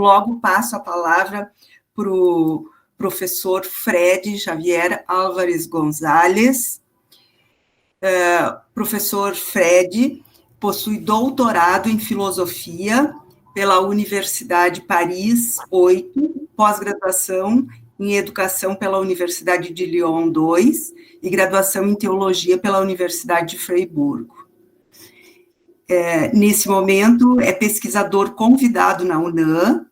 logo passo a palavra para o professor Fred Xavier Álvares Gonzalez. Professor Fred possui doutorado em filosofia pela Universidade Paris 8, pós-graduação em educação pela Universidade de Lyon 2 e graduação em teologia pela Universidade de Friburgo. Nesse momento, é pesquisador convidado na UNAM.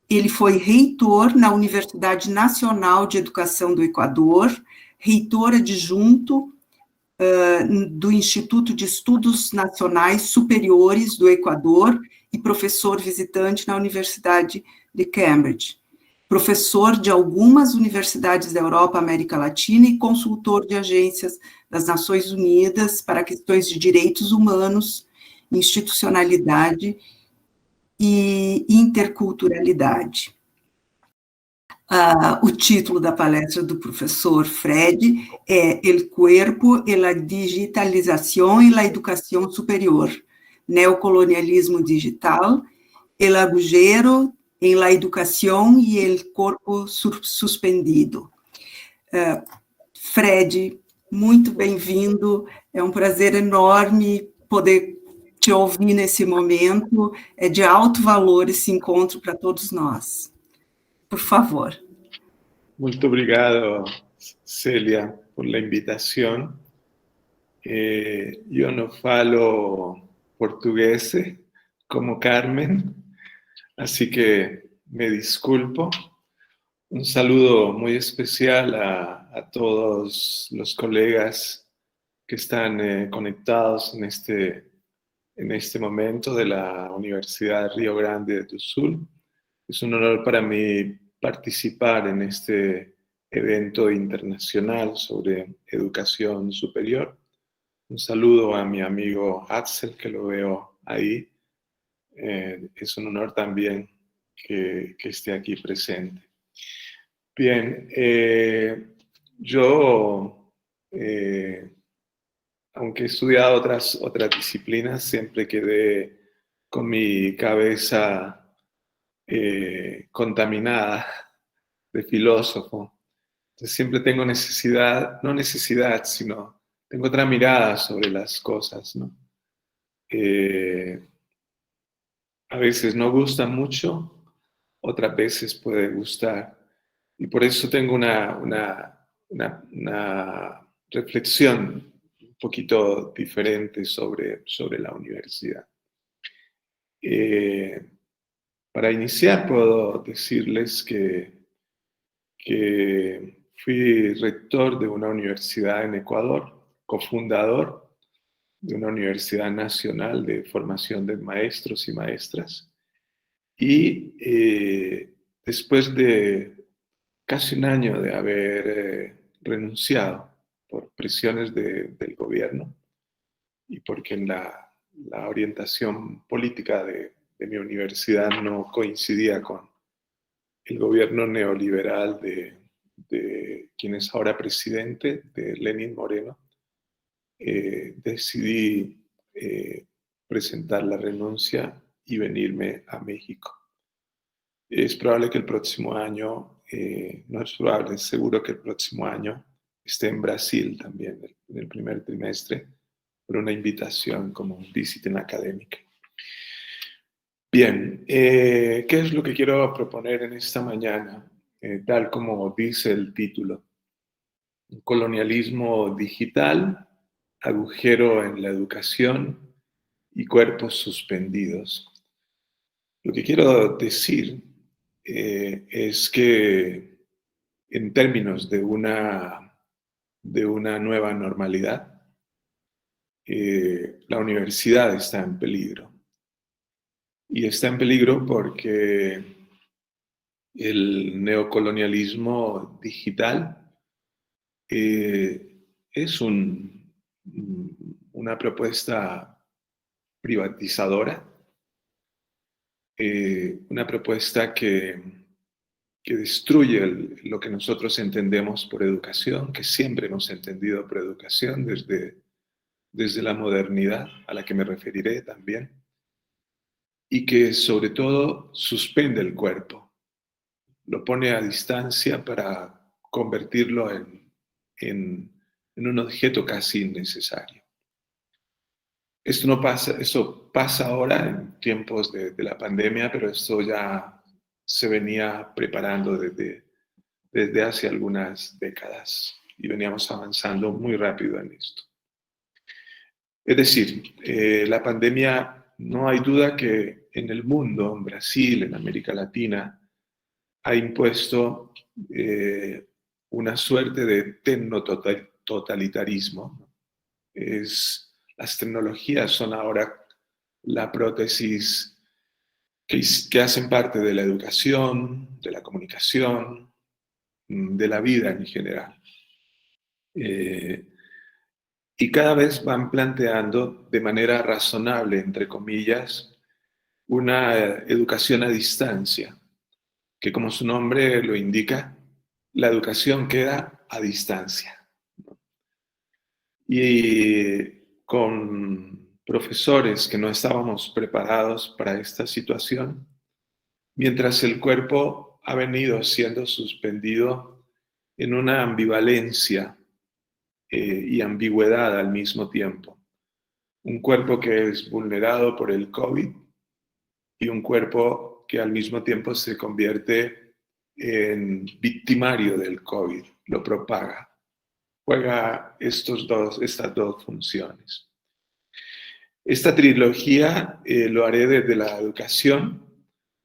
Ele foi reitor na Universidade Nacional de Educação do Equador, reitor adjunto do Instituto de Estudos Nacionais Superiores do Equador e professor visitante na Universidade de Cambridge. Professor de algumas universidades da Europa, América Latina e consultor de agências das Nações Unidas para questões de direitos humanos, institucionalidade e interculturalidade. O título da palestra do professor Fred é El cuerpo en la digitalización y la educación superior, neocolonialismo digital, el agujero en la educación y el corpo suspendido. Fred, muito bem-vindo, é um prazer enorme poder te ouvir nesse momento, é de alto valor esse encontro para todos nós. Por favor. Muito obrigado, Célia, por la invitación. Yo no falo portugués como Carmen, así que me disculpo. Un saludo muy especial a todos los colegas que están conectados en este momento de la Universidad Río Grande do Sul. Es un honor para mí participar en este evento internacional sobre educación superior. Un saludo a mi amigo Axel, que lo veo ahí. Es un honor también que esté aquí presente. Bien, yo, aunque he estudiado otras disciplinas, siempre quedé con mi cabeza contaminada de filósofo. Entonces siempre tengo sino tengo otra mirada sobre las cosas, ¿no? A veces no gusta mucho, otras veces puede gustar. Y por eso tengo una reflexión un poquito diferente sobre la universidad. Para iniciar, puedo decirles que fui rector de una universidad en Ecuador, cofundador de una universidad nacional de formación de maestros y maestras. Y después de casi un año de haber renunciado por presiones del gobierno y porque en la orientación política de mi universidad no coincidía con el gobierno neoliberal de quien es ahora presidente, de Lenín Moreno, decidí presentar la renuncia y venirme a México. Es probable que el próximo año, no es probable, es seguro que el próximo año esté en Brasil también, en el primer trimestre, por una invitación como visiting académica. Bien, ¿qué es lo que quiero proponer en esta mañana? Tal como dice el título, colonialismo digital, agujero en la educación y cuerpos suspendidos. Lo que quiero decir es que en términos de una nueva normalidad, la universidad está en peligro. Y está en peligro porque el neocolonialismo digital es una propuesta privatizadora, una propuesta que destruye lo que nosotros entendemos por educación, que siempre hemos entendido por educación desde la modernidad, a la que me referiré también. y que sobre todo suspende el cuerpo, lo pone a distancia para convertirlo en un objeto casi innecesario. Esto pasa ahora en tiempos de la pandemia, pero esto ya se venía preparando desde hace algunas décadas y veníamos avanzando muy rápido en esto. Es decir, la pandemia, no hay duda que en el mundo, en Brasil, en América Latina, ha impuesto una suerte de tecnototalitarismo. Las tecnologías son ahora la prótesis que hacen parte de la educación, de la comunicación, de la vida en general. Y cada vez van planteando de manera razonable, entre comillas, una educación a distancia, que como su nombre lo indica, la educación queda a distancia. Y con profesores que no estábamos preparados para esta situación, mientras el cuerpo ha venido siendo suspendido en una ambivalencia y ambigüedad al mismo tiempo. Un cuerpo que es vulnerado por el COVID y un cuerpo que al mismo tiempo se convierte en victimario del COVID, lo propaga. Juega estas dos funciones. Esta trilogía lo haré desde la educación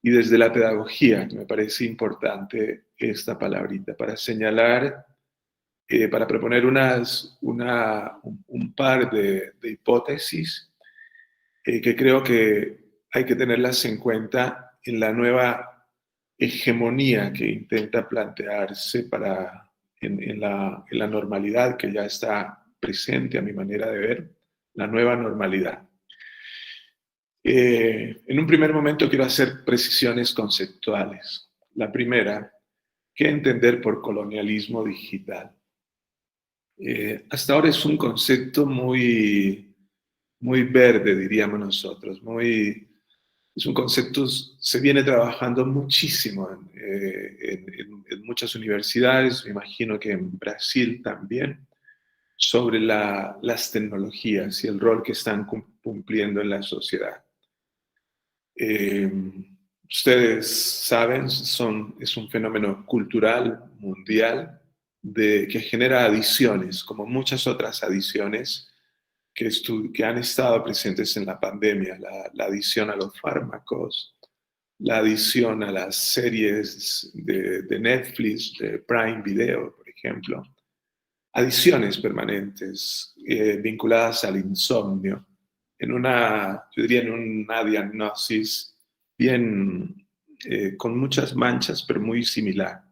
y desde la pedagogía, que me parece importante esta palabrita, para señalar, para proponer un par de hipótesis que creo que hay que tenerlas en cuenta en la nueva hegemonía que intenta plantearse en la normalidad que ya está presente a mi manera de ver, la nueva normalidad. En un primer momento quiero hacer precisiones conceptuales. La primera, ¿qué entender por colonialismo digital? Hasta ahora es un concepto muy verde, diríamos nosotros, es un concepto, se viene trabajando muchísimo en muchas universidades, me imagino que en Brasil también, sobre las tecnologías y el rol que están cumpliendo en la sociedad. Ustedes saben, es un fenómeno cultural mundial que genera adiciones, como muchas otras adiciones que han estado presentes en la pandemia, la adición a los fármacos, la adición a las series de Netflix, de Prime Video, por ejemplo, adiciones permanentes vinculadas al insomnio, yo diría en una diagnosis bien, con muchas manchas, pero muy similar.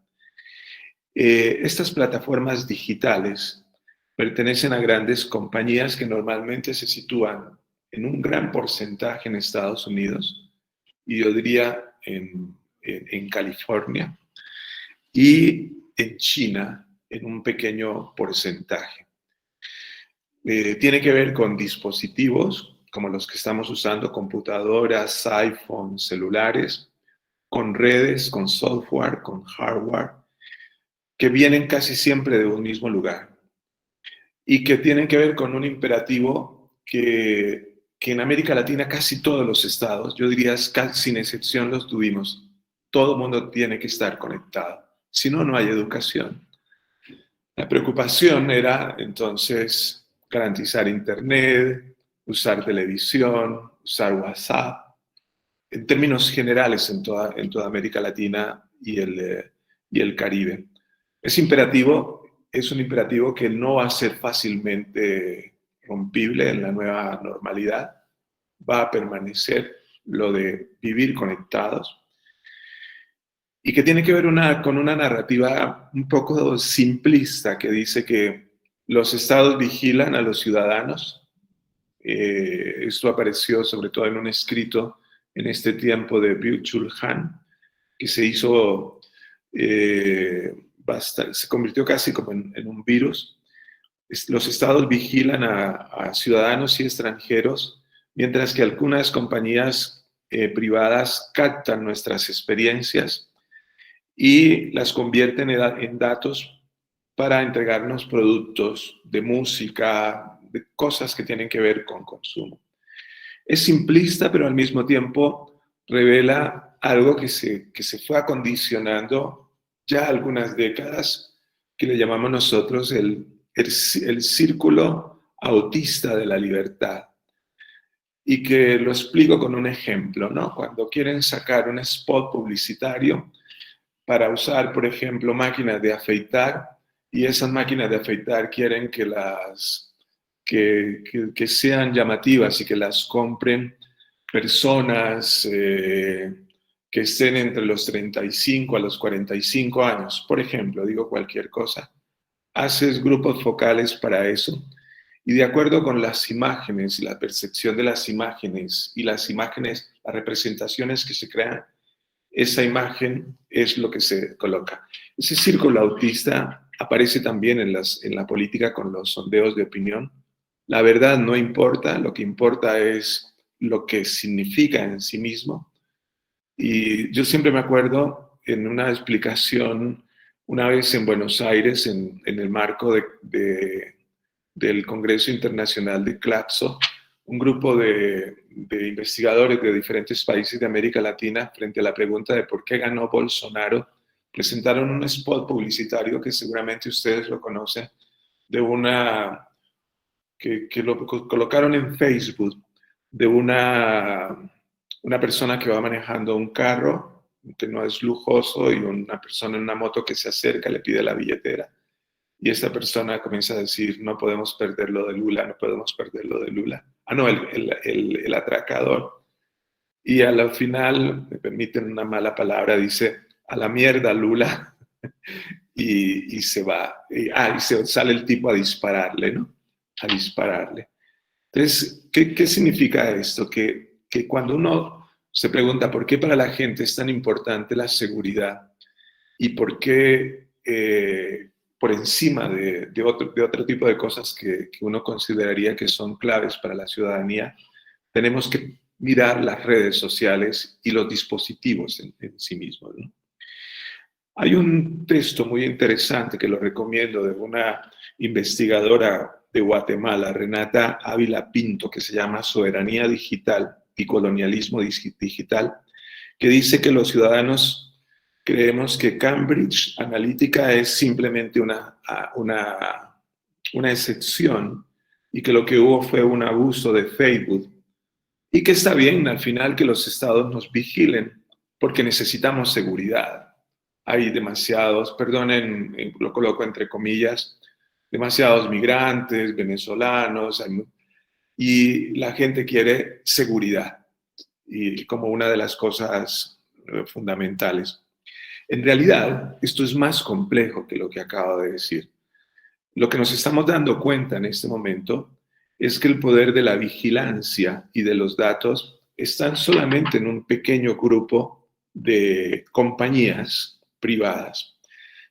Estas plataformas digitales pertenecen a grandes compañías que normalmente se sitúan en un gran porcentaje en Estados Unidos, y yo diría en California, y en China en un pequeño porcentaje. Tiene que ver con dispositivos como los que estamos usando, computadoras, iPhones, celulares, con redes, con software, con hardware, que vienen casi siempre de un mismo lugar y que tienen que ver con un imperativo que en América Latina casi todos los estados, yo diría sin excepción, los tuvimos. Todo el mundo tiene que estar conectado, si no, no hay educación. La preocupación era entonces garantizar internet, usar televisión, usar WhatsApp, en términos generales en toda América Latina y el Caribe. Es un imperativo que no va a ser fácilmente rompible en la nueva normalidad. Va a permanecer lo de vivir conectados y que tiene que ver con una narrativa un poco simplista que dice que los estados vigilan a los ciudadanos. Esto apareció sobre todo en un escrito en este tiempo de Byung-Chul Han, que se hizo, se convirtió casi como en un virus. Los estados vigilan a ciudadanos y extranjeros, mientras que algunas compañías privadas captan nuestras experiencias y las convierten en datos para entregarnos productos de música, de cosas que tienen que ver con consumo. Es simplista, pero al mismo tiempo revela algo que se fue acondicionando ya algunas décadas, que le llamamos nosotros el círculo autista de la libertad. Y que lo explico con un ejemplo, ¿no? Cuando quieren sacar un spot publicitario para usar, por ejemplo, máquinas de afeitar, y esas máquinas de afeitar quieren que sean llamativas y que las compren personas que estén entre los 35 a los 45 años, por ejemplo, digo cualquier cosa. Haces grupos focales para eso y de acuerdo con las imágenes y la percepción de las imágenes y las representaciones que se crean, esa imagen es lo que se coloca. Ese círculo autista aparece también en la política con los sondeos de opinión. La verdad no importa, lo que importa es lo que significa en sí mismo. Y yo siempre me acuerdo en una explicación una vez en Buenos Aires, en el marco del Congreso Internacional de Claxo, un grupo de investigadores de diferentes países de América Latina, frente a la pregunta de por qué ganó Bolsonaro, presentaron un spot publicitario que seguramente ustedes lo conocen, que lo colocaron en Facebook, de una persona que va manejando un carro que no es lujoso y una persona en una moto que se acerca, le pide la billetera. Y esta persona comienza a decir, no podemos perder lo de Lula, no podemos perder lo de Lula. Ah, no, el atracador. Y al final, me permiten una mala palabra, dice, a la mierda Lula, y se va. Y se sale el tipo a dispararle, ¿no? A dispararle. Entonces, ¿qué significa esto? Que cuando uno se pregunta por qué para la gente es tan importante la seguridad y por qué por encima de otro tipo de cosas que uno consideraría que son claves para la ciudadanía, tenemos que mirar las redes sociales y los dispositivos en sí mismos, ¿no? Hay un texto muy interesante que lo recomiendo de una investigadora de Guatemala, Renata Ávila Pinto, que se llama Soberanía Digital y Colonialismo Digital, que dice que los ciudadanos creemos que Cambridge Analytica es simplemente una excepción y que lo que hubo fue un abuso de Facebook y que está bien al final que los estados nos vigilen porque necesitamos seguridad. Hay demasiados, perdonen, lo coloco entre comillas, demasiados migrantes, venezolanos, y la gente quiere seguridad y como una de las cosas fundamentales. En realidad, esto es más complejo que lo que acabo de decir. Lo que nos estamos dando cuenta en este momento es que el poder de la vigilancia y de los datos están solamente en un pequeño grupo de compañías privadas.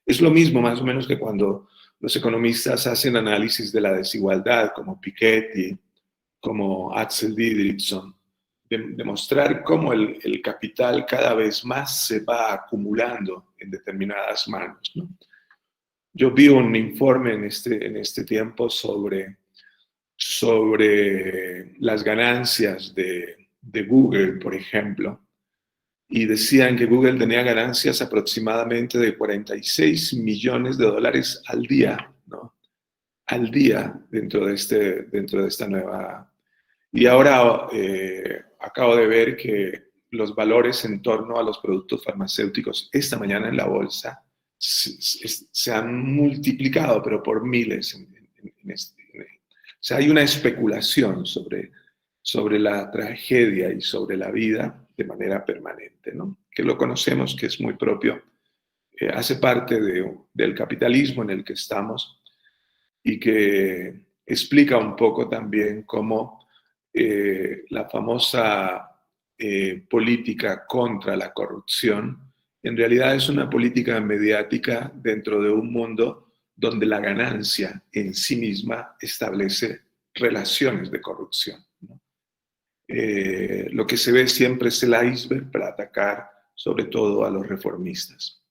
Es lo mismo más o menos que cuando los economistas hacen análisis de la desigualdad, como Piketty, como Axel Didrikson, demostrar cómo el capital cada vez más se va acumulando en determinadas manos, ¿no? Yo vi un informe en este tiempo sobre las ganancias de Google, por ejemplo, y decían que Google tenía ganancias aproximadamente de 46 millones de dólares al día, ¿no? Al día dentro de esta nueva. Y ahora acabo de ver que los valores en torno a los productos farmacéuticos esta mañana en la bolsa se han multiplicado, pero por miles. O sea, hay una especulación sobre la tragedia y sobre la vida de manera permanente, ¿no? Que lo conocemos, que es muy propio, hace parte del capitalismo en el que estamos y que explica un poco también cómo la famosa política contra la corrupción en realidad es una política mediática dentro de un mundo donde la ganancia en sí misma establece relaciones de corrupción, ¿no? lo que se ve siempre es el iceberg para atacar sobre todo a los reformistas.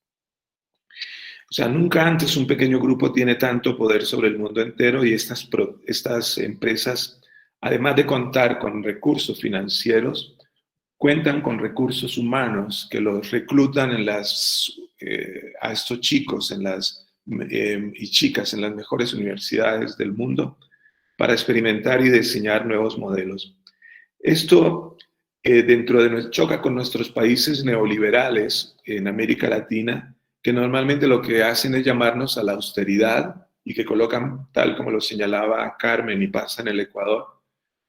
O sea, nunca antes un pequeño grupo tiene tanto poder sobre el mundo entero y estas empresas, además de contar con recursos financieros, cuentan con recursos humanos que los reclutan a estos chicos y chicas en las mejores universidades del mundo para experimentar y diseñar nuevos modelos. Esto choca con nuestros países neoliberales en América Latina, que normalmente lo que hacen es llamarnos a la austeridad y que colocan, tal como lo señalaba Carmen y pasa en el Ecuador.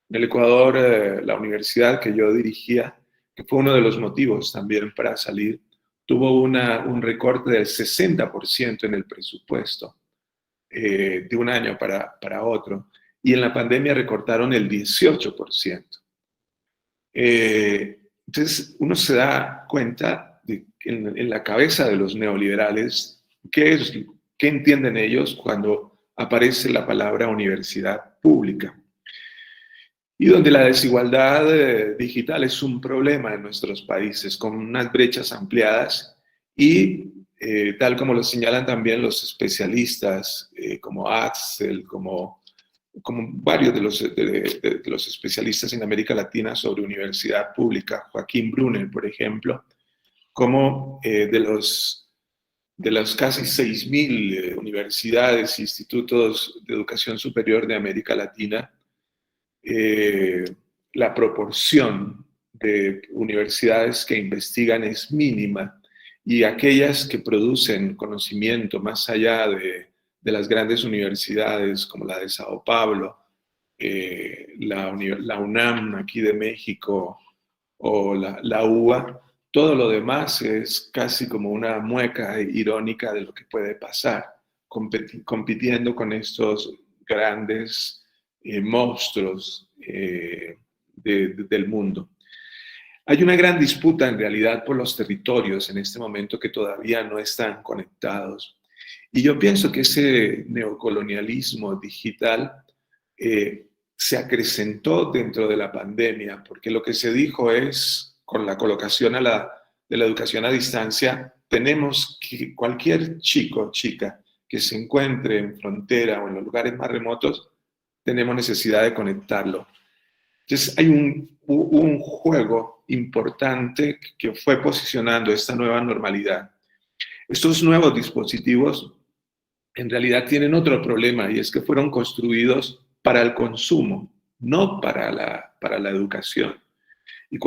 En el Ecuador, la universidad que yo dirigía, que fue uno de los motivos también para salir, tuvo un recorte del 60% en el presupuesto de un año para otro, y en la pandemia recortaron el 18%. Entonces uno se da cuenta de que en la cabeza de los neoliberales, ¿qué entienden ellos cuando aparece la palabra universidad pública? Y donde la desigualdad digital es un problema en nuestros países, con unas brechas ampliadas y tal como lo señalan también los especialistas, como Axel, como varios de los especialistas en América Latina sobre universidad pública, Joaquín Brunner, por ejemplo, como de las casi 6.000 universidades e institutos de educación superior de América Latina, la proporción de universidades que investigan es mínima y aquellas que producen conocimiento más allá de las grandes universidades como la de Sao Paulo, la UNAM aquí de México o la UBA, todo lo demás es casi como una mueca irónica de lo que puede pasar, compitiendo con estos grandes monstruos del mundo. Hay una gran disputa en realidad por los territorios en este momento que todavía no están conectados. Y yo pienso que ese neocolonialismo digital se acrecentó dentro de la pandemia, porque lo que se dijo es, con la colocación de la educación a distancia, tenemos que cualquier chico o chica que se encuentre en frontera o en los lugares más remotos, tenemos necesidad de conectarlo. Entonces hay un juego importante que fue posicionando esta nueva normalidad. Estos nuevos dispositivos en realidad tienen otro problema y es que fueron construidos para el consumo, no para la educación. Y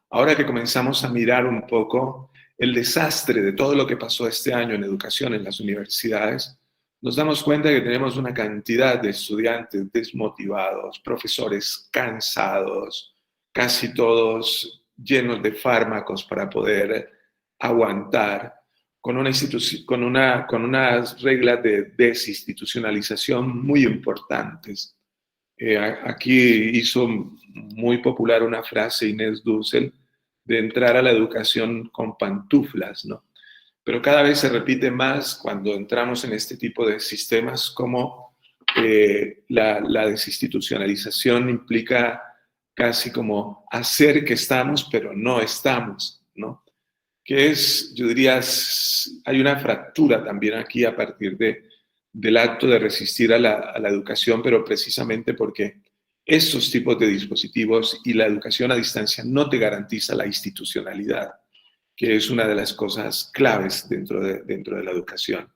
ahora que comenzamos a mirar un poco el desastre de todo lo que pasó este año en educación en las universidades, nos damos cuenta que tenemos una cantidad de estudiantes desmotivados, profesores cansados, casi todos llenos de fármacos para poder aguantar, con unas reglas de desinstitucionalización muy importantes. Aquí hizo muy popular una frase Inés Dussel de entrar a la educación con pantuflas, ¿no? Pero cada vez se repite más cuando entramos en este tipo de sistemas, como la desinstitucionalización implica casi como hacer que estamos, pero no estamos, ¿no? Que yo diría, hay una fractura también aquí a partir del acto de resistir a la educación, pero precisamente porque estos tipos de dispositivos y la educación a distancia no te garantiza la institucionalidad, que es una de las cosas claves dentro de la educación.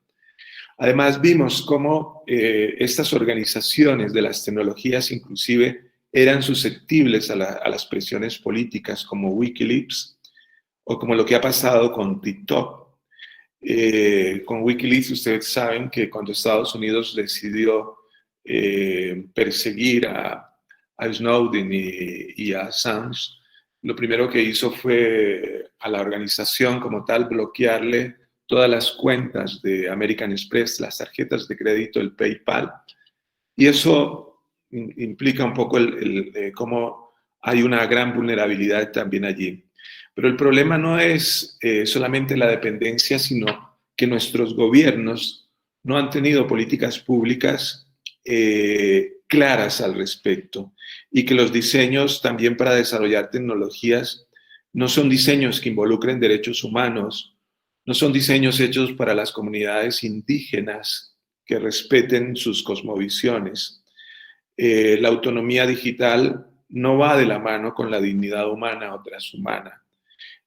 Además, vimos cómo estas organizaciones de las tecnologías inclusive eran susceptibles a las presiones políticas, como Wikileaks, o como lo que ha pasado con TikTok. Con Wikileaks, ustedes saben que cuando Estados Unidos decidió perseguir a Snowden y a Assange, lo primero que hizo fue a la organización como tal bloquearle todas las cuentas de American Express, las tarjetas de crédito, el PayPal, y eso implica un poco cómo hay una gran vulnerabilidad también allí. Pero el problema no es solamente la dependencia, sino que nuestros gobiernos no han tenido políticas públicas que claras al respecto, y que los diseños también para desarrollar tecnologías no son diseños que involucren derechos humanos, no son diseños hechos para las comunidades indígenas que respeten sus cosmovisiones. La autonomía digital no va de la mano con la dignidad humana o transhumana.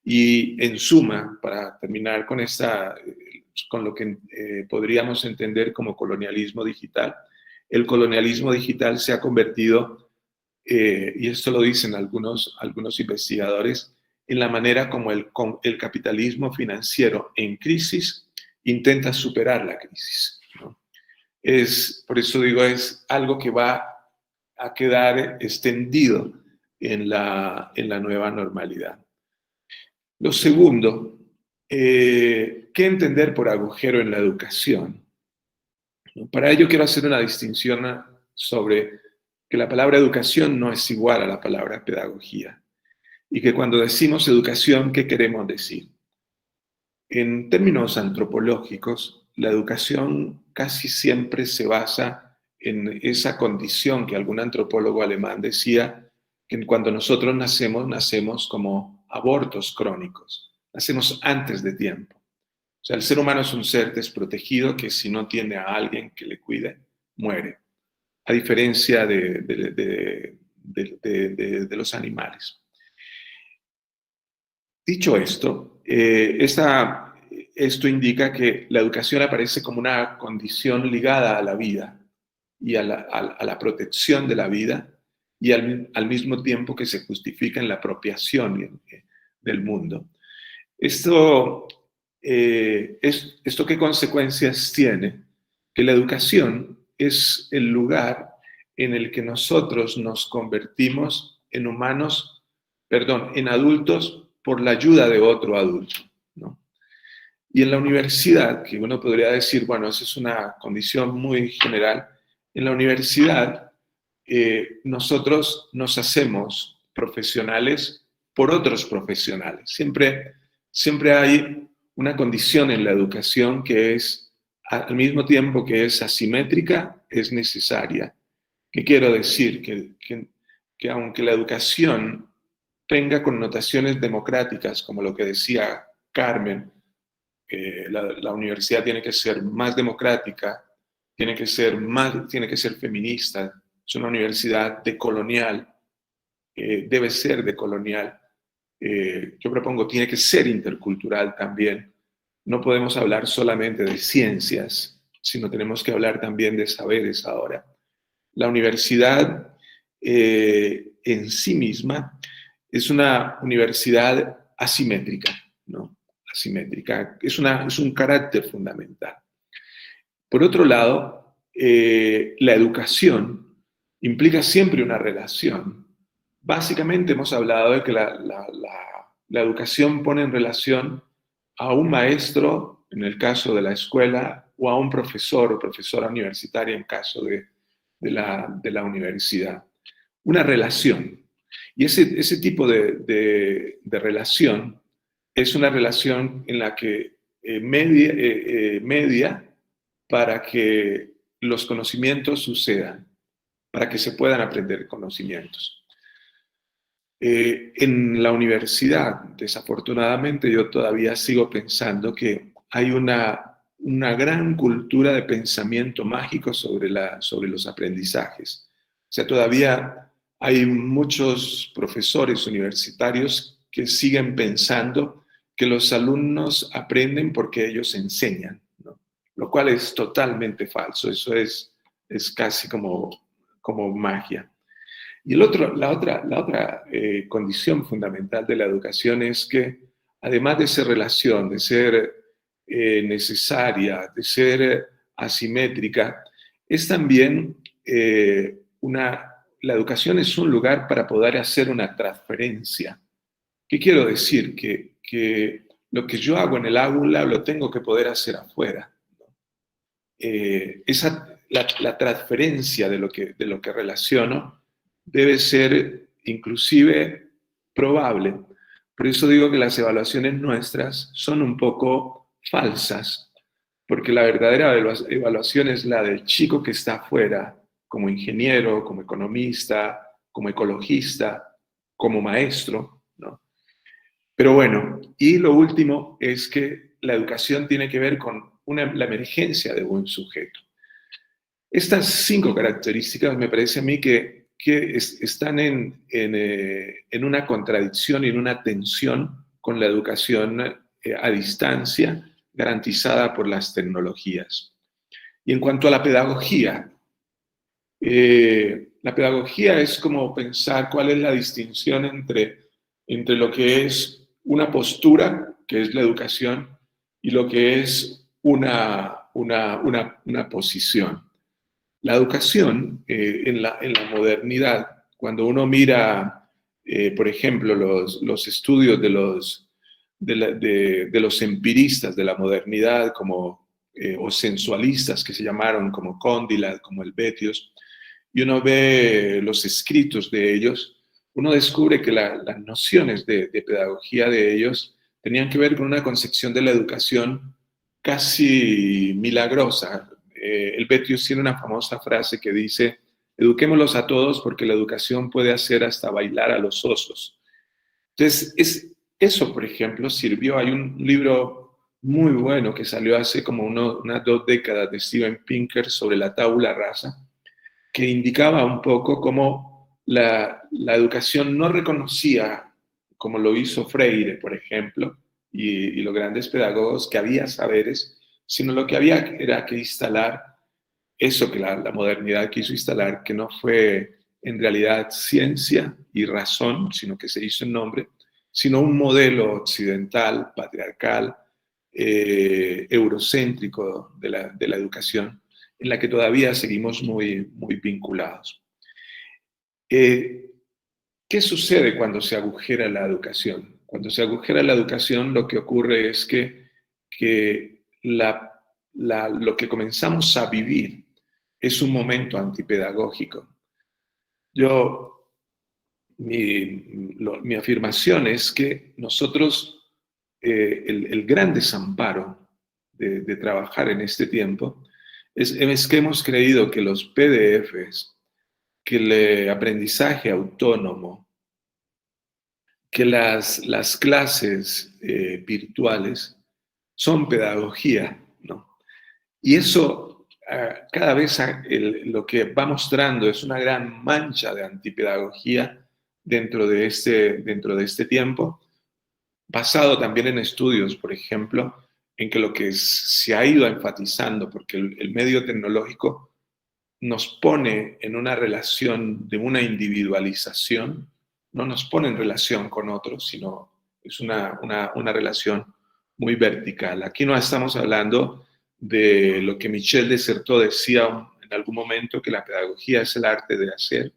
Y en suma, para terminar con lo que podríamos entender como colonialismo digital, el colonialismo digital se ha convertido, y esto lo dicen algunos investigadores, en la manera como el capitalismo financiero en crisis intenta superar la crisis, ¿no? Por eso digo, es algo que va a quedar extendido en la nueva normalidad. Lo segundo, ¿qué entender por agujero en la educación? Para ello quiero hacer una distinción sobre que la palabra educación no es igual a la palabra pedagogía, y que cuando decimos educación, ¿qué queremos decir? En términos antropológicos, la educación casi siempre se basa en esa condición que algún antropólogo alemán decía, que cuando nosotros nacemos como abortos crónicos, nacemos antes de tiempo. O sea, el ser humano es un ser desprotegido que si no tiene a alguien que le cuide, muere, a diferencia de los animales. Dicho esto, esto indica que la educación aparece como una condición ligada a la vida y a la protección de la vida, y al mismo tiempo que se justifica en la apropiación del mundo. ¿Esto qué consecuencias tiene? Que la educación es el lugar en el que nosotros nos convertimos en en adultos por la ayuda de otro adulto, ¿no? Y en la universidad, que uno podría decir, bueno, esa es una condición muy general, en la universidad nosotros nos hacemos profesionales por otros profesionales. Siempre hay una condición en la educación que es, al mismo tiempo que es asimétrica, es necesaria. ¿Qué quiero decir? Que aunque la educación tenga connotaciones democráticas, como lo que decía Carmen, la universidad tiene que ser más democrática, tiene que ser feminista, es una universidad decolonial, debe ser decolonial. Yo propongo, tiene que ser intercultural también. No podemos hablar solamente de ciencias, sino tenemos que hablar también de saberes ahora. La universidad en sí misma es una universidad asimétrica, ¿no? Asimétrica, es un carácter fundamental. Por otro lado, la educación implica siempre una relación. Básicamente hemos hablado de que la educación pone en relación a un maestro, en el caso de la escuela, o a un profesor o profesora universitaria, en caso de la universidad. Una relación. Y ese tipo de relación es una relación en la que media para que los conocimientos sucedan, para que se puedan aprender conocimientos. En la universidad, desafortunadamente, yo todavía sigo pensando que hay una gran cultura de pensamiento mágico sobre los aprendizajes. O sea, todavía hay muchos profesores universitarios que siguen pensando que los alumnos aprenden porque ellos enseñan, ¿no? Lo cual es totalmente falso. Eso es casi como magia. Y la otra condición fundamental de la educación es que, además de ser relación, de ser necesaria, de ser asimétrica, es también la educación es un lugar para poder hacer una transferencia. ¿Qué quiero decir? Que lo que yo hago en el aula lo tengo que poder hacer afuera. La transferencia de lo que relaciono debe ser inclusive probable. Por eso digo que las evaluaciones nuestras son un poco falsas, porque la verdadera evaluación es la del chico que está afuera, como ingeniero, como economista, como ecologista, como maestro, ¿no? Pero bueno, y lo último es que la educación tiene que ver con la emergencia de un sujeto. Estas 5 características me parece a mí que están en una contradicción y en una tensión con la educación a distancia garantizada por las tecnologías. Y en cuanto a la pedagogía es como pensar cuál es la distinción entre lo que es una postura, que es la educación, y lo que es una posición. La educación en la modernidad, cuando uno mira, por ejemplo, los estudios de los empiristas de la modernidad, o sensualistas que se llamaron, como Condillac, como Helvetius, y uno ve los escritos de ellos, uno descubre que las nociones de pedagogía de ellos tenían que ver con una concepción de la educación casi milagrosa. Helvetius tiene una famosa frase que dice: eduquémoslos a todos porque la educación puede hacer hasta bailar a los osos. Entonces, eso, por ejemplo, sirvió. Hay un libro muy bueno que salió hace como unas 2 décadas de Steven Pinker sobre la tabula rasa, que indicaba un poco cómo la educación no reconocía, como lo hizo Freire, por ejemplo, y los grandes pedagogos, que había saberes, sino lo que había era que instalar eso que la modernidad quiso instalar, que no fue en realidad ciencia y razón, sino que se hizo en nombre, sino un modelo occidental, patriarcal, eurocéntrico de la educación, en la que todavía seguimos muy, muy vinculados. ¿Qué sucede cuando se agujera la educación? Cuando se agujera la educación, lo que ocurre es que lo que comenzamos a vivir es un momento antipedagógico. Mi afirmación es que nosotros, el gran desamparo de trabajar en este tiempo es que hemos creído que los PDFs, que el aprendizaje autónomo, que las clases virtuales son pedagogía, ¿no? Y eso cada vez lo que va mostrando es una gran mancha de antipedagogía dentro de este tiempo, basado también en estudios, por ejemplo, en que lo que se ha ido enfatizando, porque el medio tecnológico nos pone en una relación de una individualización, no nos pone en relación con otros, sino es una relación muy vertical. Aquí no estamos hablando de lo que Michel de Certeau decía en algún momento, que la pedagogía es el arte de hacer,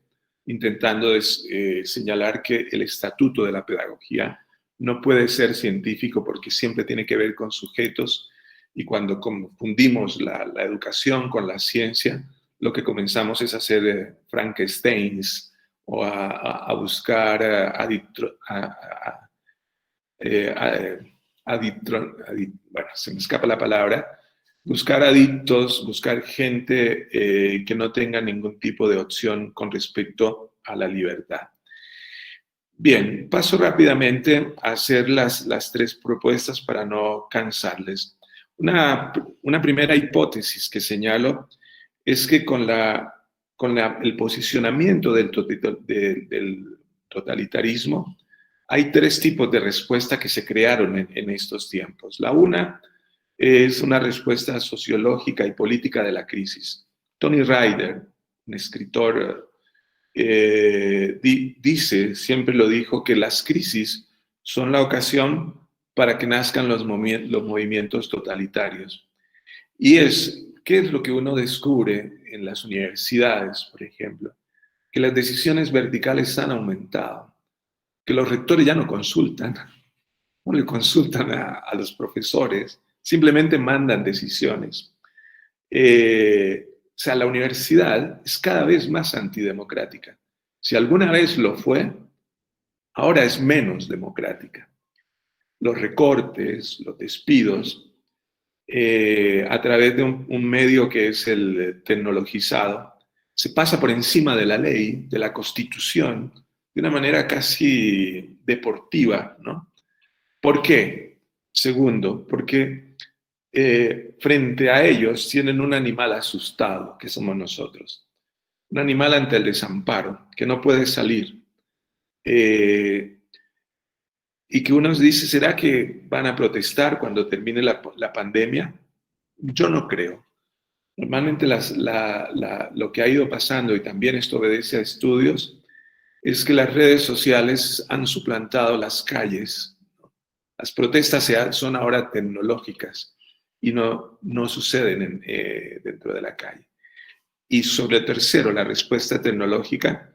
intentando señalar que el estatuto de la pedagogía no puede ser científico porque siempre tiene que ver con sujetos, y cuando confundimos la educación con la ciencia, lo que comenzamos es a hacer Frankensteins o a buscar bueno, se me escapa la palabra, buscar adictos, buscar gente que no tenga ningún tipo de opción con respecto a la libertad. Bien, paso rápidamente a hacer las 3 propuestas para no cansarles. Una primera hipótesis que señalo es que con el posicionamiento del totalitarismo, hay 3 tipos de respuesta que se crearon en estos tiempos. La una es una respuesta sociológica y política de la crisis. Tony Ryder, un escritor, dice, siempre lo dijo, que las crisis son la ocasión para que nazcan los movimientos totalitarios. Y ¿qué es lo que uno descubre en las universidades, por ejemplo? Que las decisiones verticales han aumentado, que los rectores ya no consultan, no le consultan a los profesores, simplemente mandan decisiones. O sea, la universidad es cada vez más antidemocrática. Si alguna vez lo fue, ahora es menos democrática. Los recortes, los despidos, a través de un medio que es el tecnologizado, se pasa por encima de la ley, de la Constitución, de una manera casi deportiva, ¿no? ¿Por qué? Segundo, porque frente a ellos tienen un animal asustado, que somos nosotros. Un animal ante el desamparo, que no puede salir. Y que uno dice, ¿será que van a protestar cuando termine la pandemia? Yo no creo. Normalmente lo que ha ido pasando, y también esto obedece a estudios, es que las redes sociales han suplantado las calles. Las protestas son ahora tecnológicas y no suceden dentro de la calle. Y sobre tercero, la respuesta tecnológica,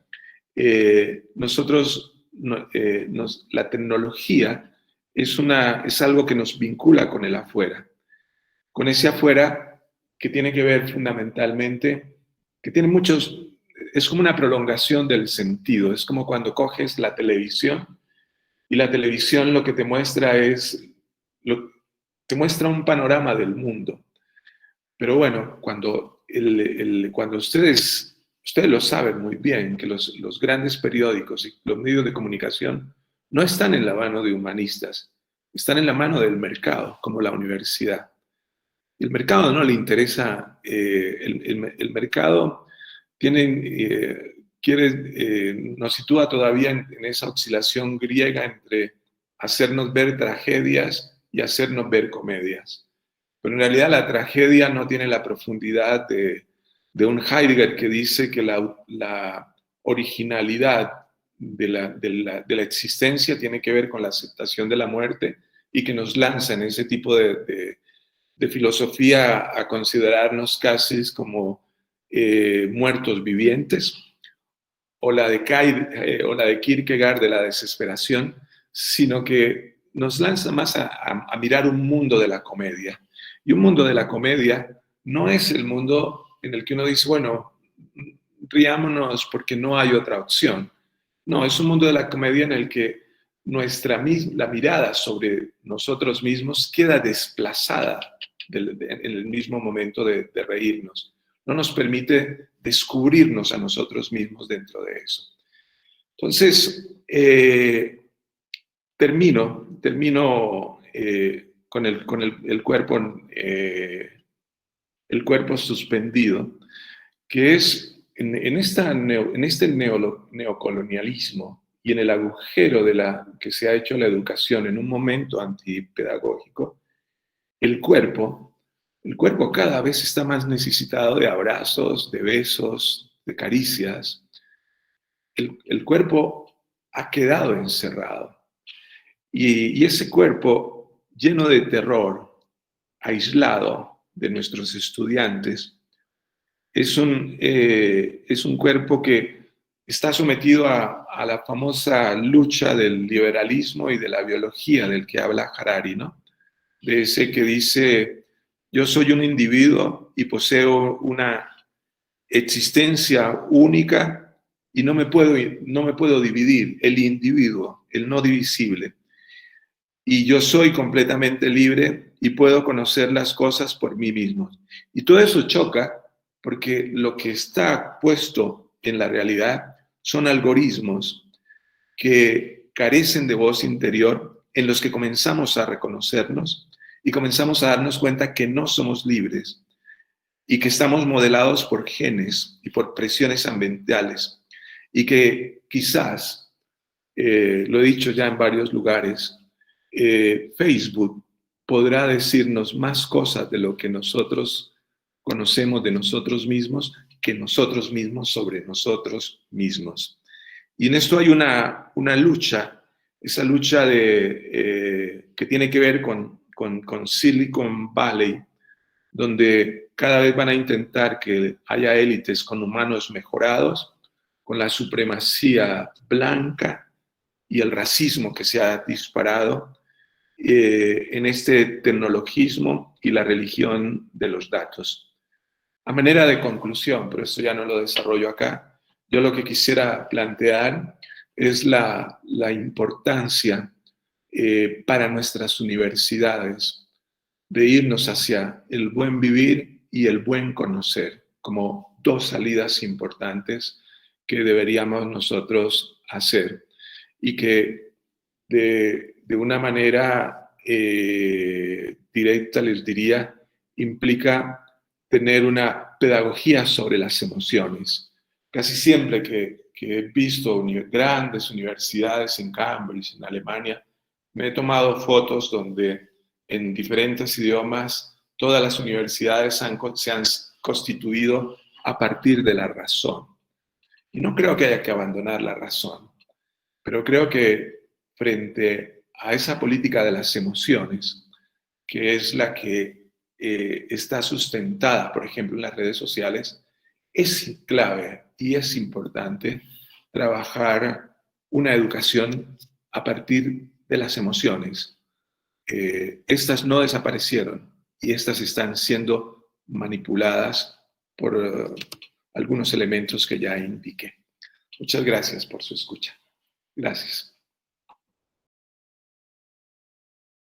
la tecnología es algo que nos vincula con el afuera, con ese afuera que tiene que ver fundamentalmente, que tiene muchos, es como una prolongación del sentido, es como cuando coges la televisión y la televisión lo que te muestra te muestra un panorama del mundo. Pero bueno, cuando ustedes lo saben muy bien, que los grandes periódicos y los medios de comunicación no están en la mano de humanistas, están en la mano del mercado, como la universidad. El mercado no le interesa, el mercado nos sitúa todavía en esa oscilación griega entre hacernos ver tragedias y hacernos ver comedias. Pero en realidad la tragedia no tiene la profundidad de un Heidegger que dice que la originalidad de la existencia tiene que ver con la aceptación de la muerte y que nos lanza en ese tipo de filosofía a considerarnos casi como muertos vivientes, o la de Kierkegaard de la desesperación, sino que nos lanza más a mirar un mundo de la comedia. Y un mundo de la comedia no es el mundo en el que uno dice, bueno, riámonos porque no hay otra opción. No, es un mundo de la comedia en el que la mirada sobre nosotros mismos queda desplazada en el mismo momento de reírnos. No nos permite descubrirnos a nosotros mismos dentro de eso. Entonces, termino con el cuerpo suspendido, que es en este neocolonialismo y en el agujero que se ha hecho la educación en un momento antipedagógico, el cuerpo cada vez está más necesitado de abrazos, de besos, de caricias. El cuerpo ha quedado encerrado. Y ese cuerpo lleno de terror, aislado de nuestros estudiantes, es un cuerpo que está sometido a la famosa lucha del liberalismo y de la biología del que habla Harari, ¿no? De ese que dice, yo soy un individuo y poseo una existencia única y no me puedo dividir, el individuo, el no divisible. Y yo soy completamente libre y puedo conocer las cosas por mí mismo. Y todo eso choca porque lo que está puesto en la realidad son algoritmos que carecen de voz interior, en los que comenzamos a reconocernos y comenzamos a darnos cuenta que no somos libres y que estamos modelados por genes y por presiones ambientales y que quizás, lo he dicho ya en varios lugares, Facebook podrá decirnos más cosas de lo que nosotros conocemos de nosotros mismos que nosotros mismos sobre nosotros mismos. Y en esto hay una lucha, esa lucha que tiene que ver con Silicon Valley, donde cada vez van a intentar que haya élites con humanos mejorados, con la supremacía blanca y el racismo que se ha disparado en este tecnologismo y la religión de los datos. A manera de conclusión, pero esto ya no lo desarrollo acá, yo lo que quisiera plantear es la importancia para nuestras universidades de irnos hacia el buen vivir y el buen conocer, como dos salidas importantes que deberíamos nosotros hacer y que de una manera directa, les diría, implica tener una pedagogía sobre las emociones. Casi siempre que he visto grandes universidades en Cambridge, en Alemania, me he tomado fotos donde en diferentes idiomas todas las universidades se han constituido a partir de la razón. Y no creo que haya que abandonar la razón, pero creo que frente a esa política de las emociones, que es la que está sustentada, por ejemplo, en las redes sociales, es clave y es importante trabajar una educación a partir de las emociones. Estas no desaparecieron y estas están siendo manipuladas por algunos elementos que ya indiqué. Muchas gracias por su escucha. Gracias.